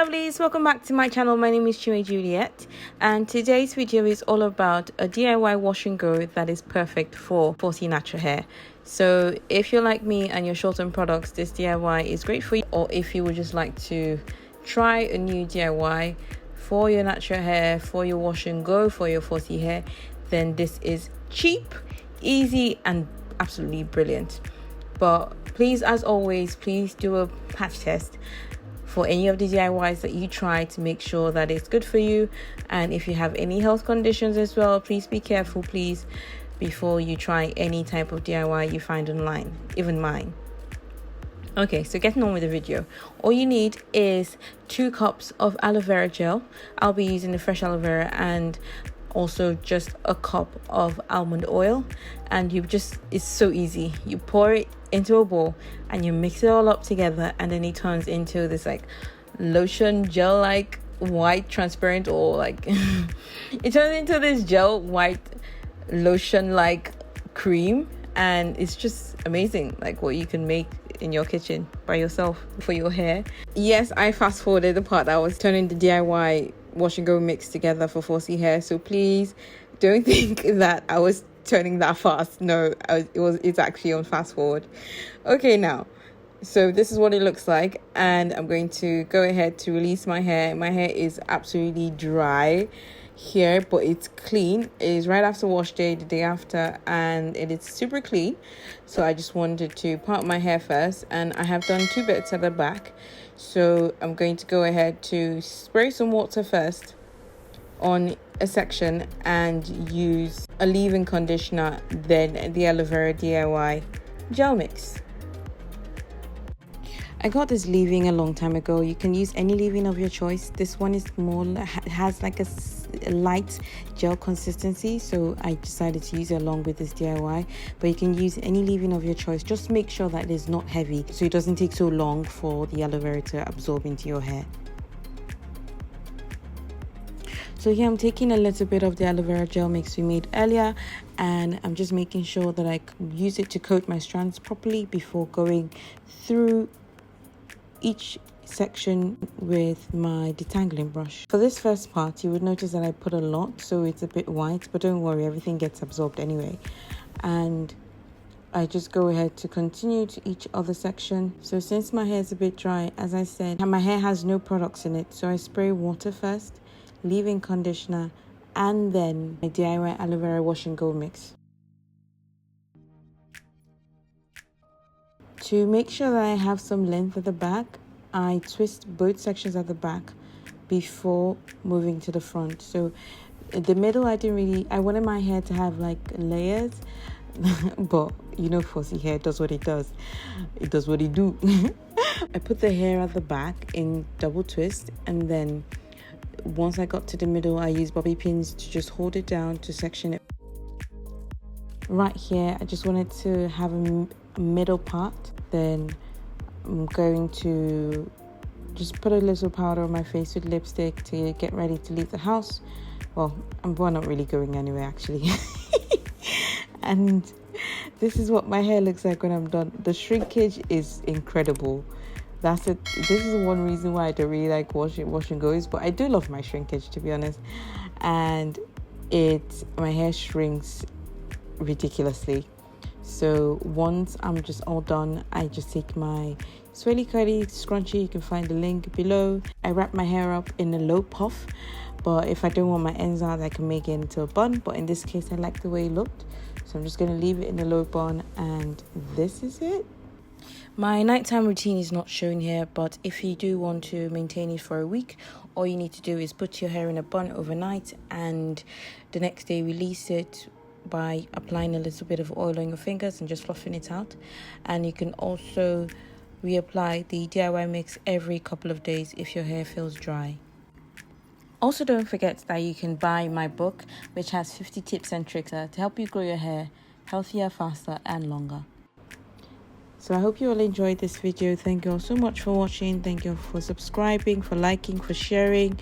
lovelies, welcome back to my channel. My name is Chinwe Juliet, and today's video is all about a DIY wash and go that is perfect for 40 natural hair. So if you're like me and you're short on products, this DIY is great for you. Or if you would just like to try a new DIY for your natural hair, for your wash and go, for your 40 hair, then this is cheap, easy and absolutely brilliant. But please, as always, please do a patch test for any of the DIYs that you try to make sure that it's good for you. And if you have any health conditions as well, please be careful, please, before you try any type of DIY you find online, even mine. Okay, so getting on with the video. All you need is 2 cups of aloe vera gel. I'll be using the fresh aloe vera, and also just a cup of almond oil. And it's so easy. You pour it into a bowl and you mix it all up together, and then it turns into this like lotion gel like white transparent, or like it turns into this gel white lotion like cream, and it's just amazing, like what you can make in your kitchen by yourself for your hair. Yes, I fast forwarded the part that I was turning the DIY wash and go mix together for 40 hair, so please don't think that I was turning that fast. No, it's actually on fast forward. Okay, now, so this is what it looks like, and I'm going to go ahead to release my hair. My hair is absolutely dry here, but it's clean. It is right after wash day, the day after, and it is super clean. So I just wanted to part my hair first, and I have done 2 bits at the back. So I'm going to go ahead to spray some water first on a section and use a leave-in conditioner, then the aloe vera DIY gel mix. I got this leave-in a long time ago. You can use any leave-in of your choice. This one is more, has like a light gel consistency, so I decided to use it along with this DIY. But you can use any leave-in of your choice. Just make sure that it is not heavy, so it doesn't take so long for the aloe vera to absorb into your hair. So here I'm taking a little bit of the aloe vera gel mix we made earlier, and I'm just making sure that I use it to coat my strands properly before going through each section with my detangling brush. For this first part, you would notice that I put a lot, so it's a bit white, but don't worry, everything gets absorbed anyway. And I just go ahead to continue to each other section. So since my hair is a bit dry, as I said, my hair has no products in it, so I spray water first, leave-in conditioner, and then my DIY aloe vera wash and go mix. To make sure that I have some length at the back, I twist both sections at the back before moving to the front. So in the middle, I wanted my hair to have like layers, but you know, 40 hair does what it does. It does what it do. I put the hair at the back in double twist, and then once I got to the middle, I used bobby pins to just hold it down to section it. Right here, I just wanted to have a middle part. Then I'm going to just put a little powder on my face with lipstick to get ready to leave the house. Well, we're not really going anywhere actually. And this is what my hair looks like when I'm done. The shrinkage is incredible. That's it. This is one reason why I don't really like wash and goes, but I do love my shrinkage, to be honest. And my hair shrinks ridiculously. So once I'm just all done, I just take my Swirly Curly scrunchie. You can find the link below. I wrap my hair up in a low puff, but if I don't want my ends out, I can make it into a bun. But in this case, I like the way it looked, so I'm just going to leave it in a low bun, and this is it. My nighttime routine is not shown here, but if you do want to maintain it for a week, all you need to do is put your hair in a bun overnight, and the next day release it by applying a little bit of oil on your fingers and just fluffing it out. And you can also reapply the DIY mix every couple of days if your hair feels dry. Also, don't forget that you can buy my book, which has 50 tips and tricks to help you grow your hair healthier, faster and longer. So I hope you all enjoyed this video. Thank you all so much for watching. Thank you for subscribing, for liking, for sharing.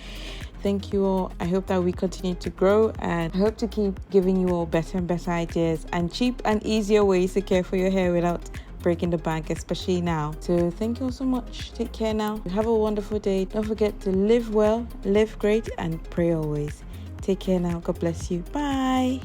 Thank you all. I hope that we continue to grow, and I hope to keep giving you all better and better ideas and cheap and easier ways to care for your hair without breaking the bank, especially now. So thank you all so much. Take care now. Have a wonderful day. Don't forget to live well, live great, and pray always. Take care now. God bless you. Bye.